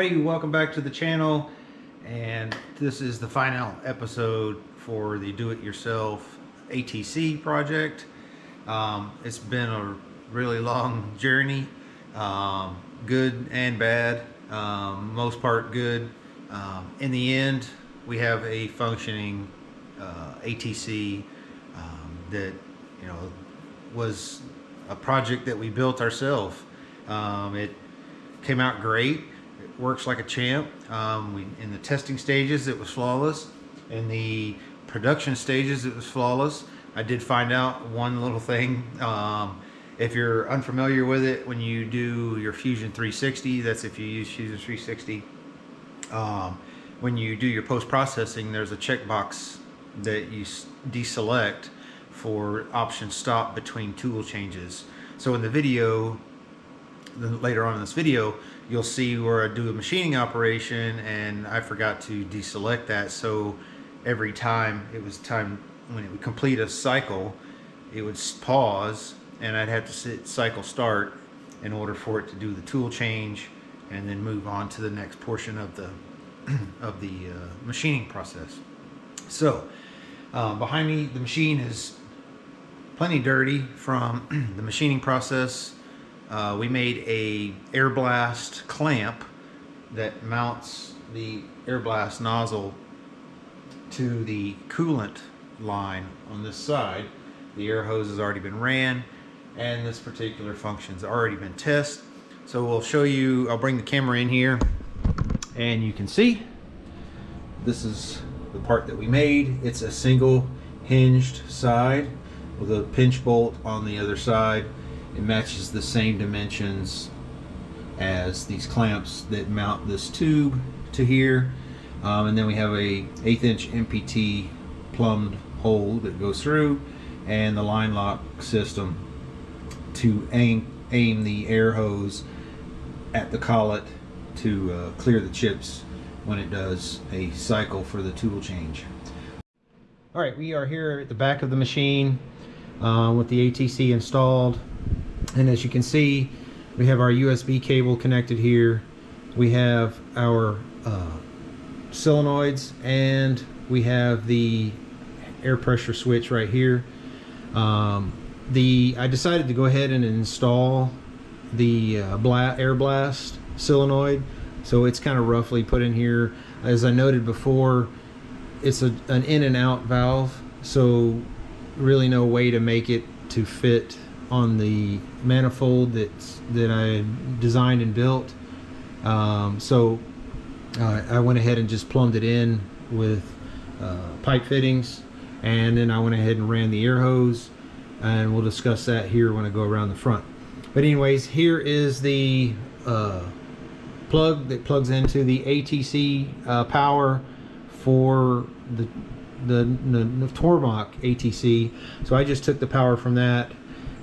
everybody, welcome back to the channel, and this is the final episode for the do-it-yourself ATC project. It's been a really long journey, good and bad, most part good. In the end, we have a functioning ATC that was a project that we built ourselves. It came out great. It works like a champ. In the testing stages, it was flawless. In the production stages, it was flawless. I did find out one little thing. If you're unfamiliar with it, when you do your Fusion 360, that's if you use Fusion 360, when you do your post-processing, there's a checkbox that you deselect for option stop between tool changes. So in the video, later on in this video, you'll see where I do a machining operation and I forgot to deselect that. So every time when it would complete a cycle, it would pause and I'd have to hit cycle start in order for it to do the tool change and then move on to the next portion of the machining process. So behind me, the machine is plenty dirty from the machining process. We made a air blast clamp that mounts the air blast nozzle to the coolant line on this side. The air hose has already been ran and this particular function's already been tested. So we'll show you, I'll bring the camera in here and you can see this is the part that we made. It's a single hinged side with a pinch bolt on the other side. It matches the same dimensions as these clamps that mount this tube to here. And then we have a 1/8 inch MPT plumbed hole that goes through, and the line lock system to aim the air hose at the collet to clear the chips when it does a cycle for the tool change. All right, we are here at the back of the machine with the ATC installed. And as you can see, we have our USB cable connected here. We have our solenoids, and we have the air pressure switch right here. I decided to go ahead and install the air blast solenoid, so it's kind of roughly put in here. As I noted before, it's an in and out valve, so really no way to make it to fit on the manifold that I designed and built. So I went ahead and just plumbed it in with pipe fittings, and then I went ahead and ran the air hose, and we'll discuss that here when I go around the front. But anyways, here is the plug that plugs into the ATC power for the Tormach ATC. So I just took the power from that,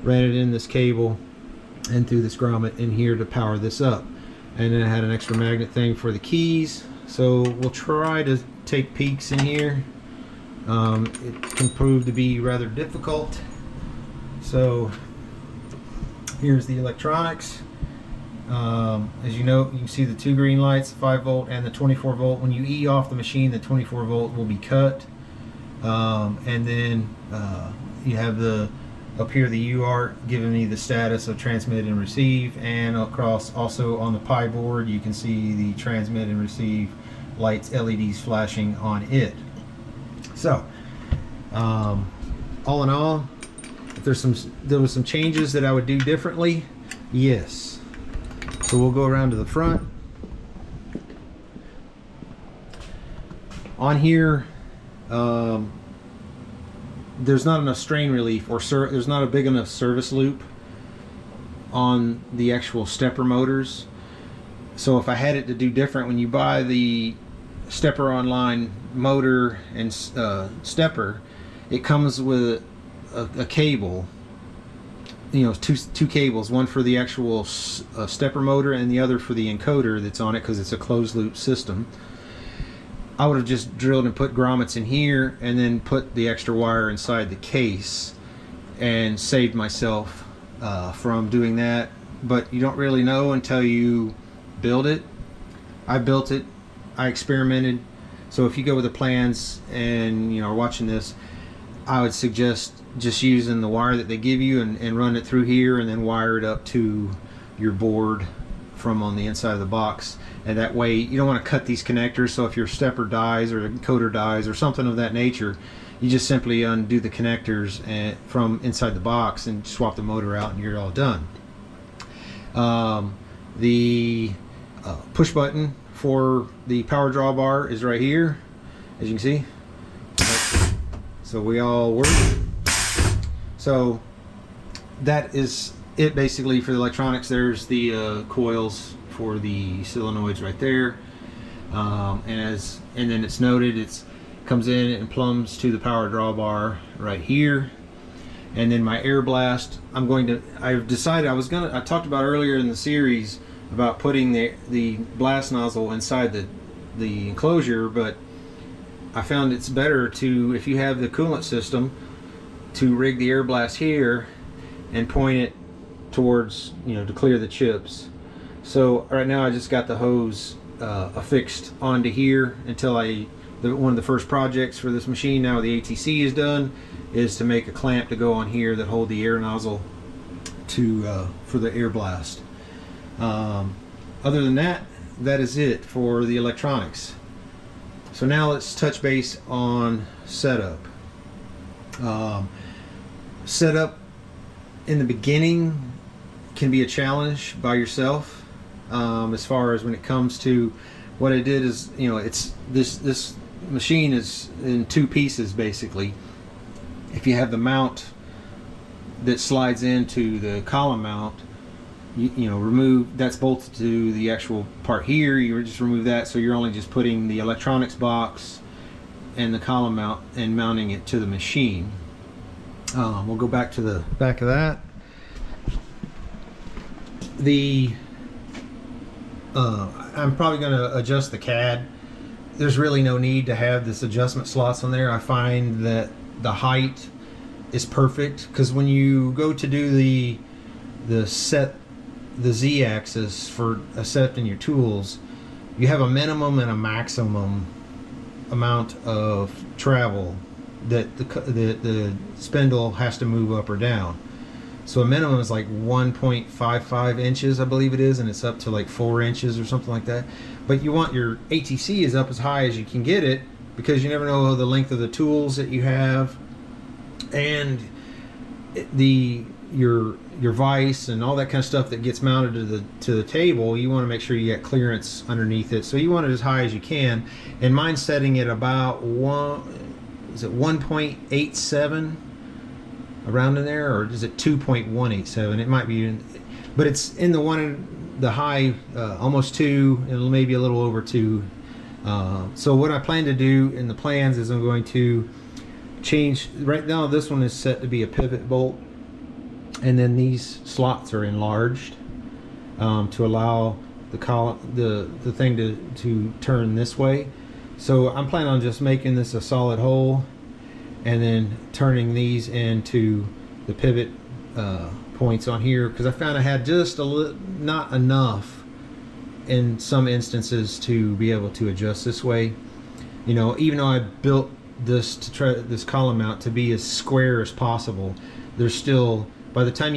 ran it in this cable and through this grommet in here to power this up. And then I had an extra magnet thing for the keys. So we'll try to take peeks in here. It can prove to be rather difficult. So here's the electronics. As you know, you can see the two green lights, 5 volt and the 24 volt. When you E off the machine, the 24 volt will be cut. And then you have up here the UART giving me the status of transmit and receive, and across also on the Pi board you can see the transmit and receive lights, LEDs flashing on it. So all in all, if there was some changes that I would do differently, yes. So we'll go around to the front. On here, there's not enough strain relief, or there's not a big enough service loop on the actual stepper motors. So if I had it to do different, when you buy the stepper online motor and stepper, it comes with a cable, two cables, one for the actual stepper motor and the other for the encoder that's on it, because it's a closed loop system. I would have just drilled and put grommets in here and then put the extra wire inside the case and saved myself from doing that. But you don't really know until you build it. I built it, I experimented. So if you go with the plans and are watching this, I would suggest just using the wire that they give you and run it through here and then wire it up to your board from on the inside of the box. And that way you don't want to cut these connectors, so if your stepper dies or the encoder dies or something of that nature, you just simply undo the connectors from inside the box and swap the motor out and you're all done. The push button for the power drawbar is right here, as you can see. So we all work. So that is it basically for the electronics. There's the coils for the solenoids right there, and then it's noted it's comes in and plumbs to the power drawbar right here. And then my air blast, I've decided I talked about earlier in the series about putting the blast nozzle inside the enclosure, but I found it's better to, if you have the coolant system, to rig the air blast here and point it towards, to clear the chips. So right now I just got the hose affixed onto here until one of the first projects for this machine, now the ATC is done, is to make a clamp to go on here that hold the air nozzle for the air blast. Other than that, that is it for the electronics. So now let's touch base on setup. Setup in the beginning can be a challenge by yourself, as far as when it comes to what I did is, it's this machine is in two pieces basically. If you have the mount that slides into the column mount, remove, that's bolted to the actual part here, you just remove that, so you're only just putting the electronics box and the column mount and mounting it to the machine. We'll go back to the back of that. I'm probably going to adjust the CAD. There's really no need to have this adjustment slots on there. I find that the height is perfect, because when you go to do the Z-axis for accepting your tools, you have a minimum and a maximum amount of travel that the spindle has to move up or down. So a minimum is like 1.55 inches, I believe it is, and it's up to like 4 inches or something like that. But you want your ATC is up as high as you can get it, because you never know the length of the tools that you have, and your vise and all that kind of stuff that gets mounted to the table. You want to make sure you get clearance underneath it, so you want it as high as you can. And mine's setting at about 1.87, around in there, or is it 2.187? It might be, but it's in the high, almost 2, and maybe a little over 2. So what I plan to do in the plans is I'm going to change. Right now this one is set to be a pivot bolt, and then these slots are enlarged to allow the thing to turn this way. So I'm planning on just making this a solid hole and then turning these into the pivot points on here, because I found I had just not enough in some instances to be able to adjust this way. Even though I built this this column mount to be as square as possible, there's still, by the time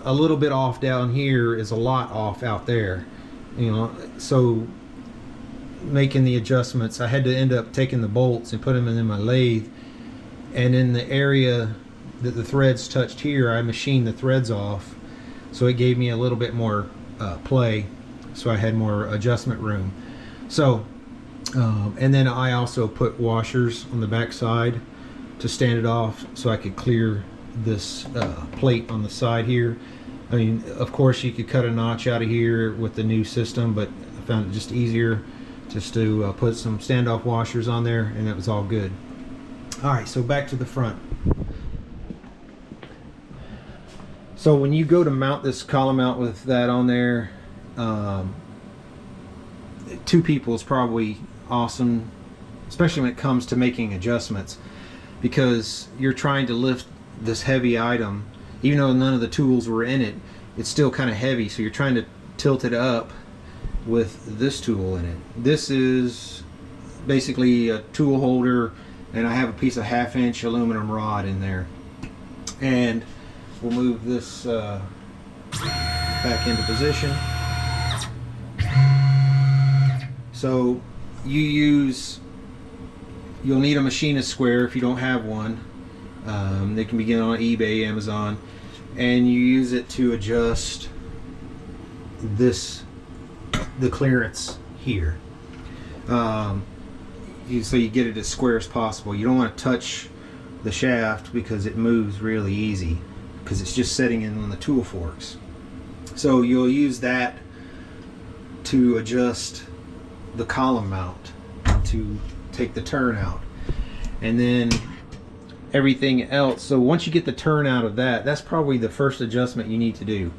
a little bit off down here is a lot off out there. So making the adjustments, I had to end up taking the bolts and put them in my lathe, and in the area that the threads touched here, I machined the threads off, so it gave me a little bit more play, so I had more adjustment room. So and then I also put washers on the back side to stand it off, so I could clear this plate on the side here. I mean, of course you could cut a notch out of here with the new system, but I found it just easier just to put some standoff washers on there, and that was all good. Alright, so back to the front. So when you go to mount this column mount with that on there, 2 people is probably awesome, especially when it comes to making adjustments, because you're trying to lift this heavy item. Even though none of the tools were in it, it's still kind of heavy, so you're trying to tilt it up with this tool in it. This is basically a tool holder, and I have a piece of 1/2-inch aluminum rod in there. And we'll move this back into position. So you'll need a machinist square if you don't have one. They can be get on eBay, Amazon, and you use it to adjust the clearance here. So you get it as square as possible. You don't want to touch the shaft because it moves really easy because it's just setting in on the tool forks. So you'll use that to adjust the column mount to take the turn out, and then everything else. So once you get the turn out of that, that's probably the first adjustment you need to do.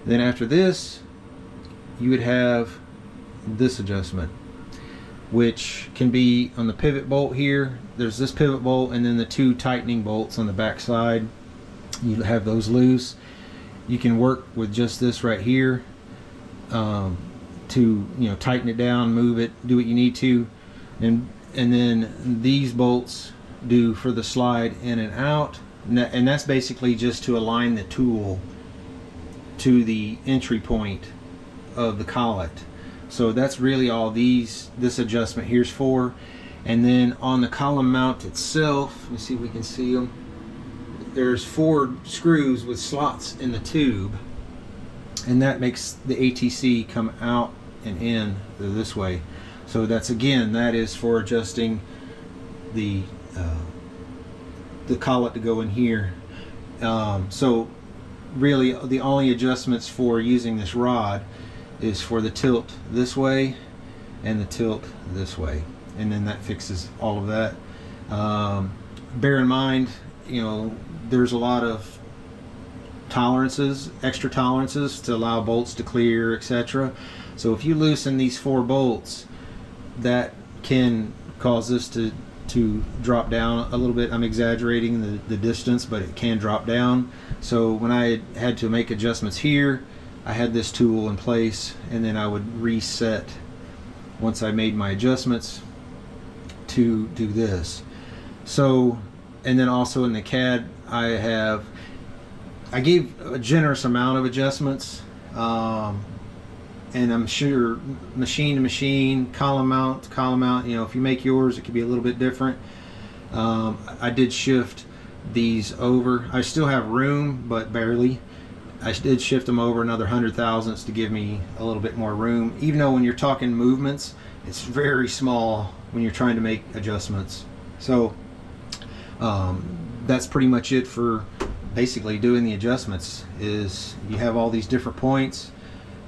And then after this, you would have this adjustment, which can be on the pivot bolt here. There's this pivot bolt and then the 2 tightening bolts on the back side. You have those loose. You can work with just this right here to tighten it down, move it, do what you need to, and then these bolts do for the slide in and out, and that's basically just to align the tool to the entry point of the collet. So that's really all this adjustment here's for. And then on the column mount itself, let me see if we can see them. There's 4 screws with slots in the tube, and that makes the ATC come out and in this way. So that is for adjusting the collet to go in here. So really the only adjustments for using this rod is for the tilt this way and the tilt this way, and then that fixes all of that. Bear in mind, there's a lot of tolerances, extra tolerances to allow bolts to clear, etc. So if you loosen these 4 bolts, that can cause this to drop down a little bit. I'm exaggerating the distance, but it can drop down. So when I had to make adjustments here, I had this tool in place, and then I would reset once I made my adjustments to do this. So, and then also in the CAD, I gave a generous amount of adjustments, and I'm sure machine to machine, column mount to column mount, if you make yours, it could be a little bit different. I did shift these over. I still have room, but barely. I did shift them over another 100 thousandths to give me a little bit more room, even though when you're talking movements, it's very small when you're trying to make adjustments. So that's pretty much it for basically doing the adjustments. Is you have all these different points,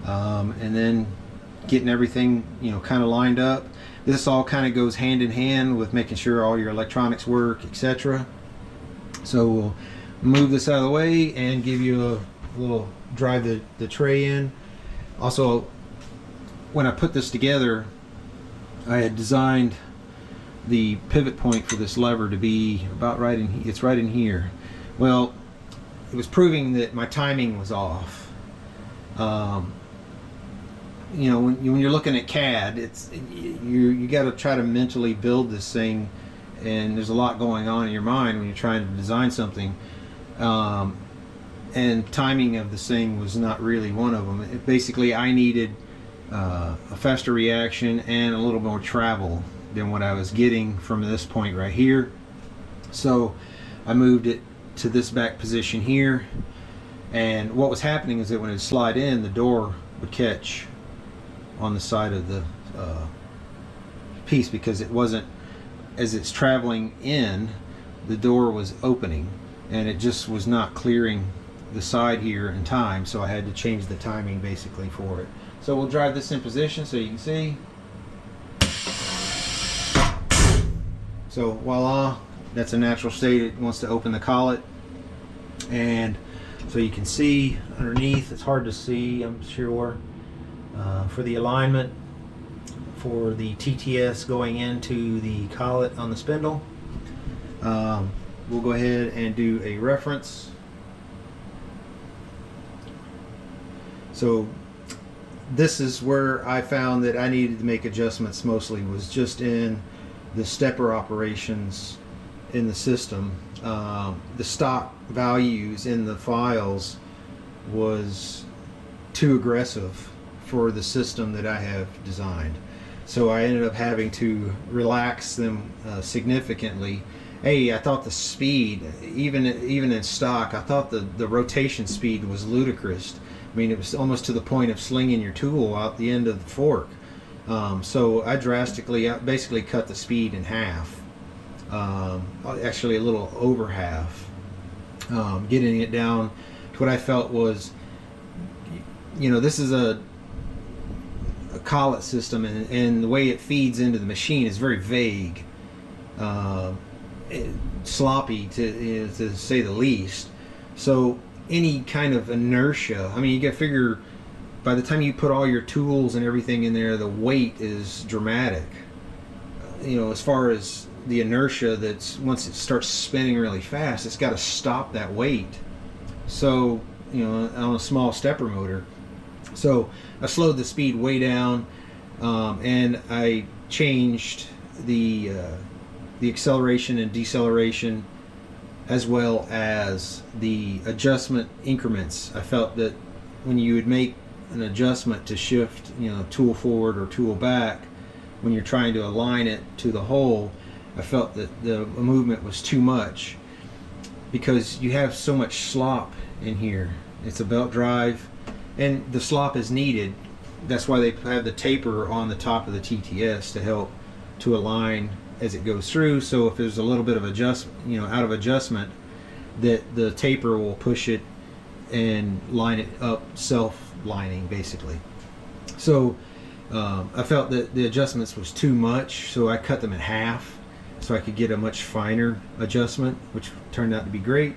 and then getting everything kind of lined up. This all kind of goes hand in hand with making sure all your electronics work, etc. So we'll move this out of the way and give you a little drive the tray in. Also, when I put this together, I had designed the pivot point for this lever to be about right in. It's right in here. Well, it was proving that my timing was off. When you're looking at CAD, you got to try to mentally build this thing, and there's a lot going on in your mind when you're trying to design something. And timing of this thing was not really one of them. Basically, I needed a faster reaction and a little more travel than what I was getting from this point right here. So I moved it to this back position here, and what was happening is that when it would slide in, the door would catch on the side of the piece, because it wasn't, as it's traveling in, the door was opening, and it just was not clearing the side here in time, so I had to change the timing basically for it. So we'll drive this in position so you can see. So voila, that's a natural state. It wants to open the collet, and so you can see underneath. It's hard to see, I'm sure, for the alignment for the TTS going into the collet on the spindle. We'll go ahead and do a reference. So this is where I found that I needed to make adjustments. Mostly was just in the stepper operations in the system. The stock values in the files was too aggressive for the system that I have designed. So I ended up having to relax them significantly. Hey, I thought the speed, even in stock, I thought the rotation speed was ludicrous. I mean, it was almost to the point of slinging your tool out the end of the fork. So I basically cut the speed in half. Actually a little over half. Getting it down to what I felt was, this is a collet system, and the way it feeds into the machine is very vague, sloppy to say the least. So any kind of inertia, I mean, you got to figure by the time you put all your tools and everything in there, the weight is dramatic. As far as the inertia, that's once it starts spinning really fast, it's got to stop that weight. So on a small stepper motor, so I slowed the speed way down, and I changed the acceleration and deceleration, as well as the adjustment increments. I felt that when you would make an adjustment to shift, tool forward or tool back, when you're trying to align it to the hole, I felt that the movement was too much because you have so much slop in here. It's a belt drive, and the slop is needed. That's why they have the taper on the top of the TTS to help to align as it goes through. So if there's a little bit of out of adjustment, that the taper will push it and line it up, self-lining basically. So I felt that the adjustments was too much, so I cut them in half so I could get a much finer adjustment, which turned out to be great.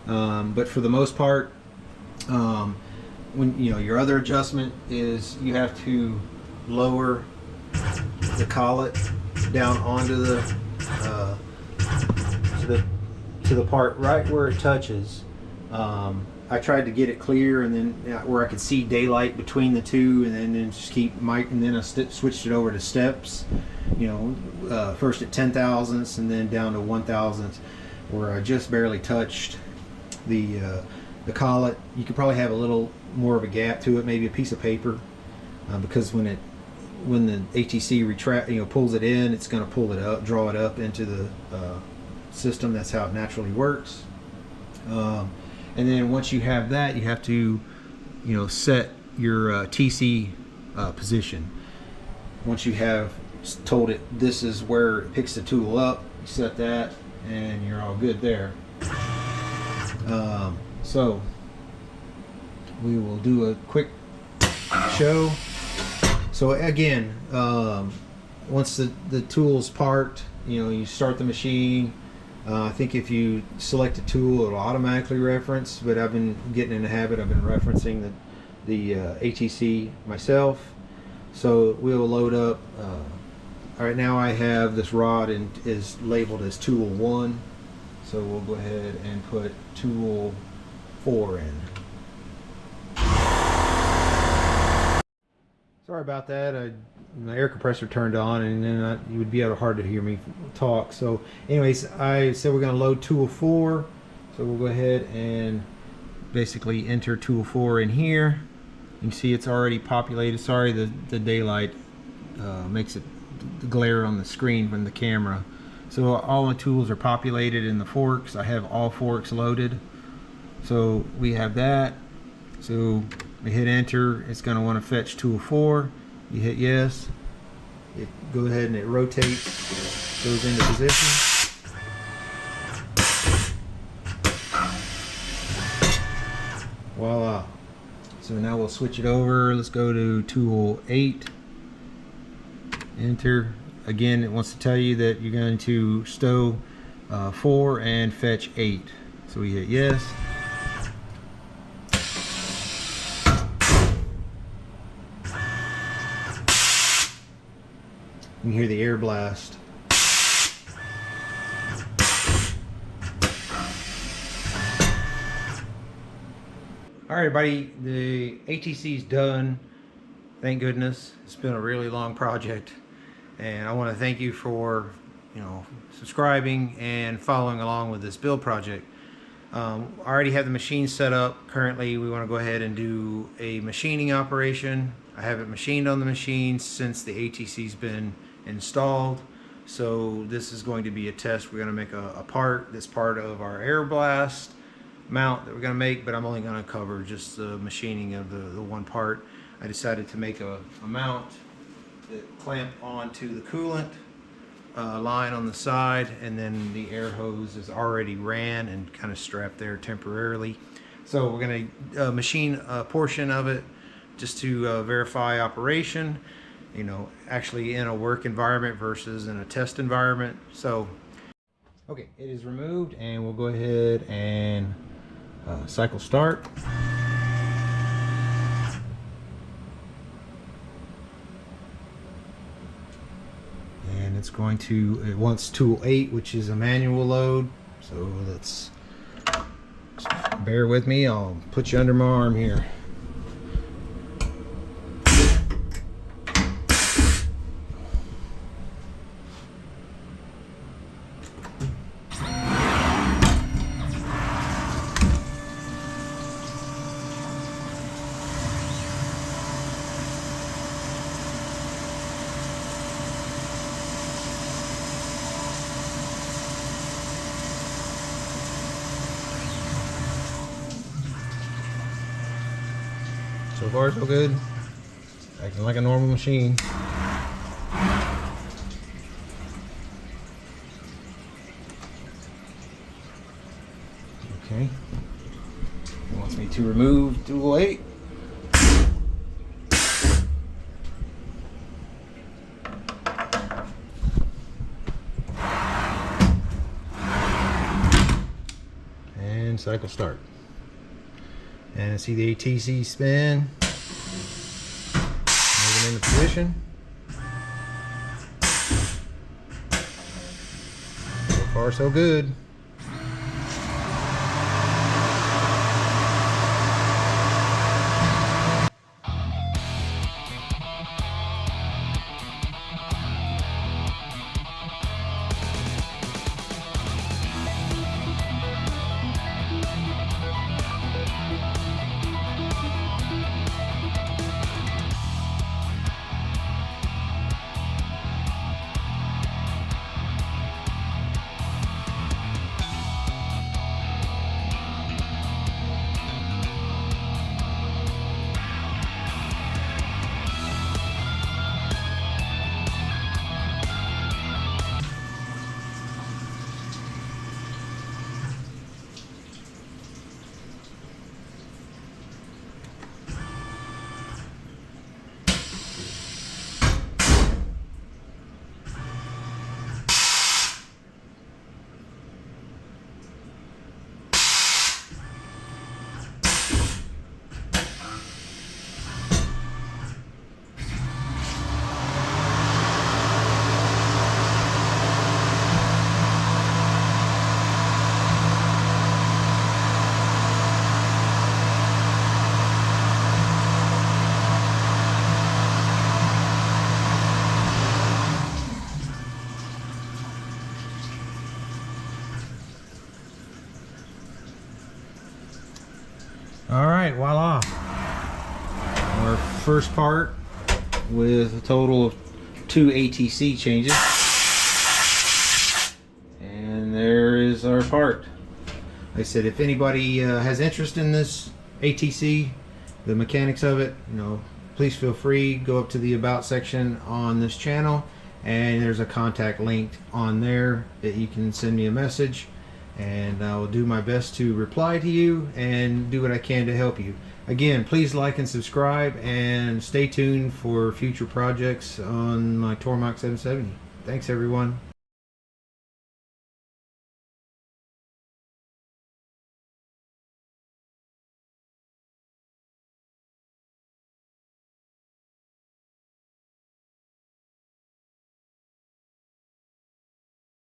But for the most part, when your other adjustment is you have to lower the collet down onto the to the part right where it touches. I tried to get it clear, and then where I could see daylight between the two, and then just keep and then I switched it over to steps. First at 10,000ths and then down to 1,000ths, where I just barely touched the collet. You could probably have a little more of a gap to it, maybe a piece of paper, because when the ATC pulls it in, it's going to pull it up, draw it up into the system. That's how it naturally works. And then once you have that, you have to set your TC position. Once you have told it this is where it picks the tool up, you set that and you're all good there. So we will do a quick show. So again, once the tool's parked, you start the machine. I think if you select a tool, it'll automatically reference, but I've been getting in the habit, I've been referencing the ATC myself. So we'll load up. All right, now I have this rod and is labeled as tool 1. So we'll go ahead and put tool 4 in. Sorry about that. My air compressor turned on, and then you would be hard to hear me talk. So anyways, I said we're going to load tool 4. So we'll go ahead and basically enter tool 4 in here. You can see it's already populated. Sorry, the daylight makes it glare on the screen from the camera. So all my tools are populated in the forks. I have all forks loaded. So we have that. So we hit enter. It's going to want to fetch tool 4. You hit yes. It goes ahead and it rotates, goes into position. Voila. So now we'll switch it over. Let's go to tool 8. Enter. Again, it wants to tell you that you're going to stow 4 and fetch 8. So we hit yes. You can hear the air blast. All right, everybody, the ATC is done. Thank goodness. It's been a really long project, and I want to thank you for, subscribing and following along with this build project. I already have the machine set up. Currently, we want to go ahead and do a machining operation. I haven't machined on the machine since the ATC's been installed. So this is going to be a test. We're going to make a part that's part of our air blast mount that we're going to make, but I'm only going to cover just the machining of the one part. I decided to make a mount that clamp onto the coolant line on the side, and then the air hose is already ran and kind of strapped there temporarily. So we're going to machine a portion of it just to verify operation, actually in a work environment versus in a test environment. So okay, it is removed, and we'll go ahead and cycle start. And it's going to, it wants tool 8, which is a manual load. So let's bear with me. I'll put you under my arm here. So far, so good. Acting like a normal machine. Okay. It wants me to remove tool 8. And cycle start. And see the ATC spin. Move it into position. So far, so good. All right, voila. Our first part with a total of 2 ATC changes. And there is our part. Like I said, if anybody has interest in this ATC, the mechanics of it, please feel free, go up to the About section on this channel, and there's a contact link on there that you can send me a message, and I will do my best to reply to you and do what I can to help you. Again, please like and subscribe, and stay tuned for future projects on my Tormach 770. Thanks, everyone.